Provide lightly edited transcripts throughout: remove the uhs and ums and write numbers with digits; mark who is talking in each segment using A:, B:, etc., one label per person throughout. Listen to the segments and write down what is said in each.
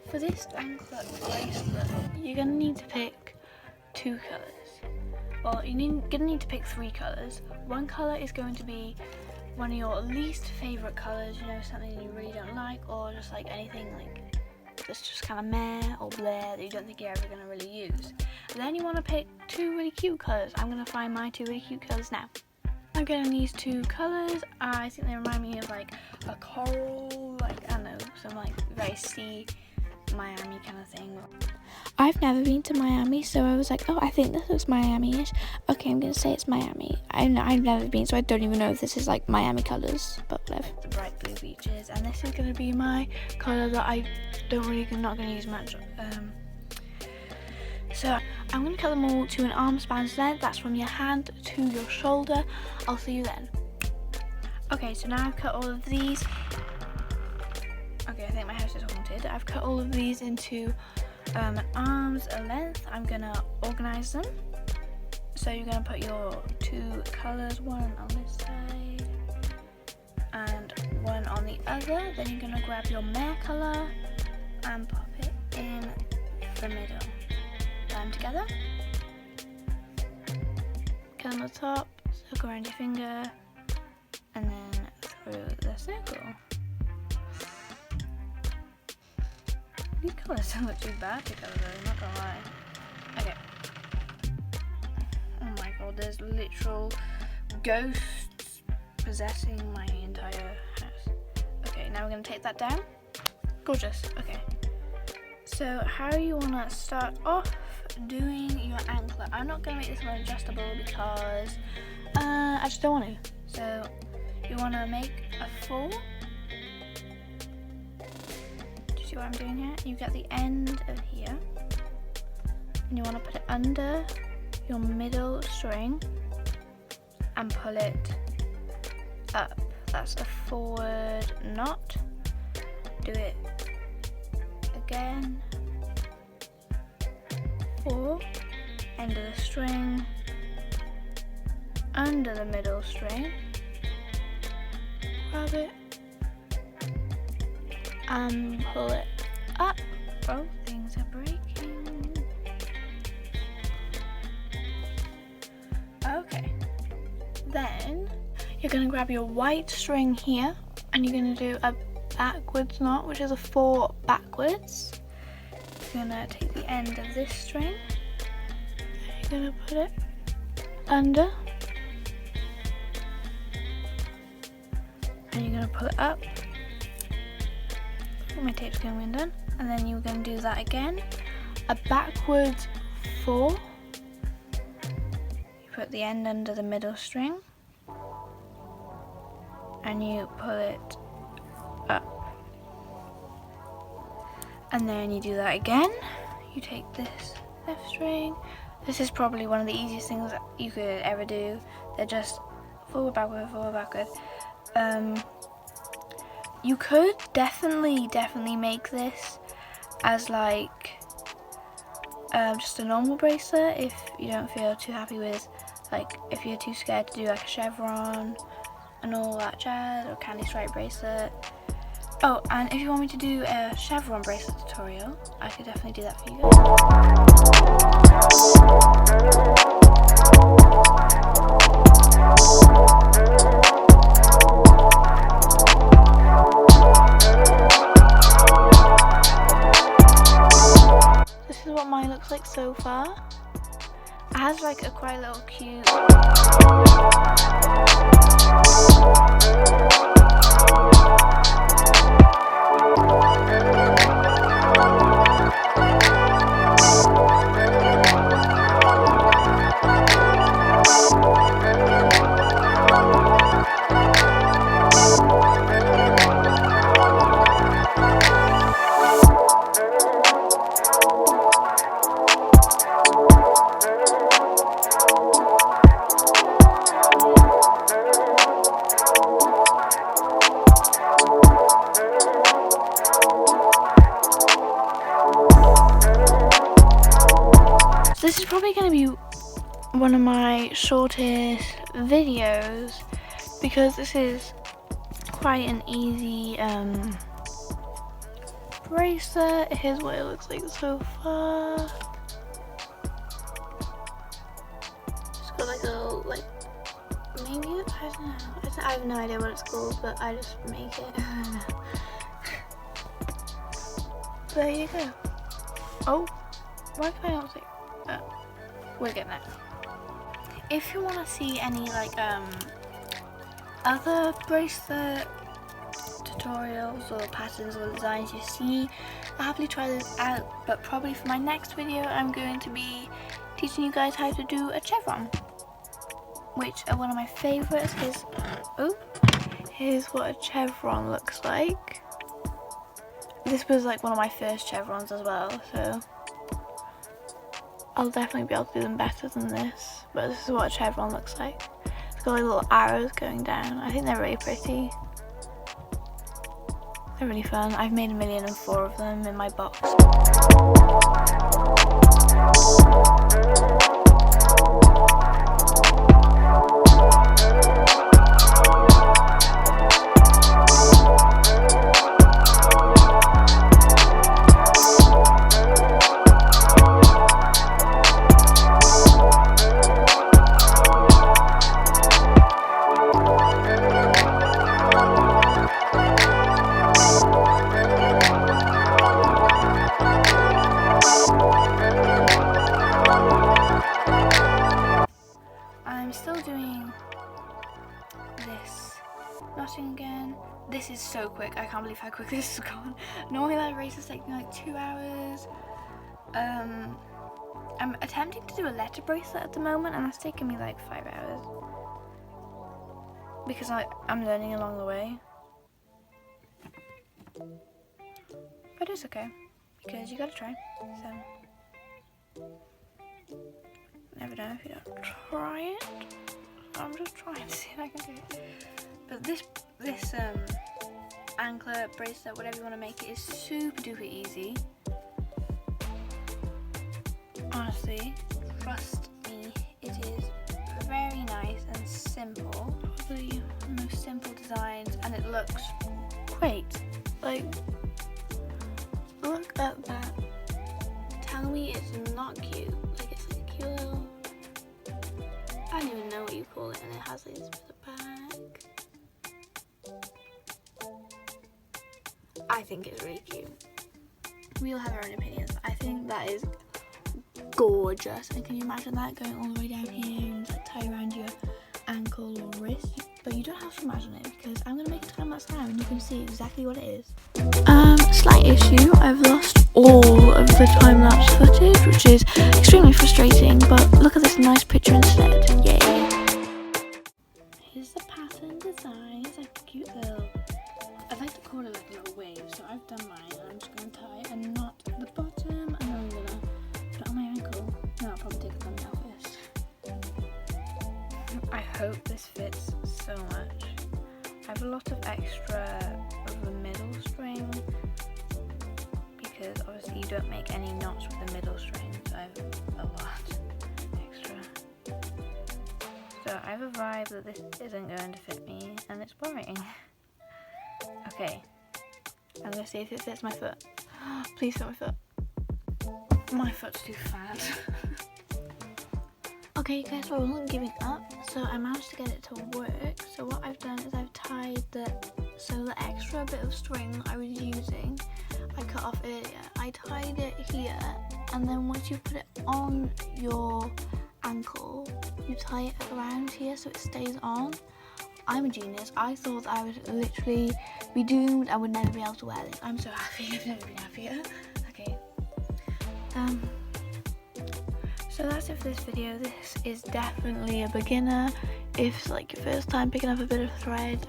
A: For this anklet bracelet, you're going to need to pick 2 colours. Well, you're going to need to pick 3 colours. One colour is going to be one of your least favourite colours, you know, something you really don't like, or just like anything like that's just kind of meh or bleh that you don't think you're ever going to really use. And then you want to pick 2 really cute colours. I'm going to find my 2 really cute colours now. I'm getting these 2 colours. I think they remind me of like a coral, like I don't know, some like very sea Miami kind of thing.
B: I've never been to Miami, so I was like, oh, I think this looks Miami-ish. Okay, I'm gonna say it's Miami. I've never been, so I don't even know if this is like Miami colours, but whatever.
A: The bright blue beaches, and this is gonna be my colour that I not gonna use much. So I'm gonna cut them all to an arm span's length. That's from your hand to your shoulder. I'll see you then. Okay, so now I've cut all of these. Okay, I think my house is haunted. I've cut all of these into an arm's length. I'm gonna organise them. So you're gonna put your 2 colours, one on this side and one on the other. Then you're gonna grab your mare colour and pop it in the middle. Them together. Cut on the top, circle around your finger, and then through the circle. These colours don't look too bad together though, not gonna lie. Okay. Oh my god, there's literal ghosts possessing my entire house. Okay, now we're gonna take that down. Gorgeous, okay. So how you wanna start off doing your anklet? I'm not gonna make this one adjustable because I just don't want to. So you wanna make a 4. See what I'm doing here? You get the end of here and you want to put it under your middle string and pull it up. That's a forward knot. Do it again. 4, end of the string, under the middle string, grab it and pull it up. Oh, things are breaking. Okay, then you're going to grab your white string here and you're going to do a backwards knot, which is a 4 backwards. You're going to take the end of this string and you're going to put it under and you're going to pull it up. My tape's going undone, and then you're going to do that again, a backwards 4. You put the end under the middle string and you pull it up, and then you do that again. You take this left string. This is probably one of the easiest things that you could ever do. They're just forward, backward, forward, backward. You could definitely make this as like just a normal bracelet if you don't feel too happy with, like if you're too scared to do like a chevron and all that jazz, or candy stripe bracelet. Oh, and if you want me to do a chevron bracelet tutorial, I could definitely do that for you This is what mine looks like so far. It has like a quite little cute This is probably going to be one of my shortest videos because this is quite an easy bracelet. Here's what it looks like so far. It's got like a little, like, maybe, I don't know. I have no idea what it's called, but I just make it. I don't know. There you go. Oh, why can I not see? Oh, we're getting there. If you want to see any like other bracelet tutorials or patterns or designs you see, I'll happily try this out, but probably for my next video I'm going to be teaching you guys how to do a chevron, which are one of my favorites. Here's what a chevron looks like. This was like one of my first chevrons as well, so I'll definitely be able to do them better than this, but this is what a chevron looks like. It's got like little arrows going down. I think they're really pretty. They're really fun. I've made 1,004,000 of them in my box. I'm still doing this knotting again. This is so quick. I can't believe how quick this has gone. Normally that race is taking like 2 hours. I'm attempting to do a letter bracelet at the moment, and that's taking me like 5 hours because I'm learning along the way. But it's okay because you gotta try. So never know if you don't try it. I'm just trying to see if I can do it. But this anklet, bracelet, whatever you want to make it, is super duper easy. Honestly, trust me, it is very nice and simple. Probably the most simple designs, and it looks great. Like, look at that. Tell me it's not cute. Like, it's like a cute little, I don't even know what you call it, and it has like this bit of back. I think it's really cute. We all have our own opinions. I think that is gorgeous. And can you imagine that going all the way down here and like tie around your ankle or wrist? But you don't have to imagine it, because I'm gonna make a time lapse now and you can see exactly what it is. Slight issue. I've lost all of the time lapse footage, which is extremely frustrating. But look at this nice picture instead. Yay! Here's the pattern design. It's like a cute little. I'd like to call it like a little wave. So I've done mine. And I'm just gonna tie a knot at the bottom, and then I'm gonna put it on my ankle. No, I'll probably take a thumbnail first. I hope this fits so much. I have a lot of extra of the middle string, because obviously you don't make any knots with the middle string, so I have a lot extra. So I have a vibe that this isn't going to fit me, and it's boring. Okay, I'm going to see if it fits my foot. Please fit my foot. My foot's too fat. Okay guys, so I wasn't giving up, so I managed to get it to work. So what I've done is I've tied the extra bit of string I was using, I cut off earlier. I tied it here, and then once you put it on your ankle, you tie it around here so it stays on. I'm a genius. I thought I would literally be doomed. I would never be able to wear this. I'm so happy. I've never been happier. Okay. So that's it for this video. This is definitely a beginner. If it's like your first time picking up a bit of thread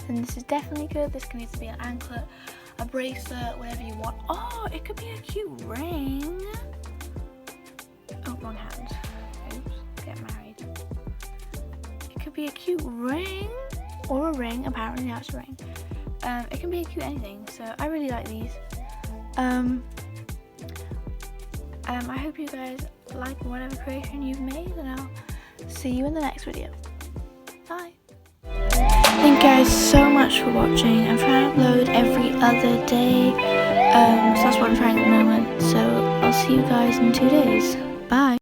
A: then this is definitely good. This can either be an anklet, a bracelet, whatever you want. Oh, it could be a cute ring. Oh, wrong hand. Oops, get married. It could be a cute ring, or a ring. Apparently that's a ring. It can be a cute anything. So I really like these. I hope you guys like whatever creation you've made, and I'll see you in the next video. Bye. Thank you guys so much much for watching. I'm trying to upload every other day, so that's what I'm trying at the moment. So I'll see you guys in 2 days. Bye.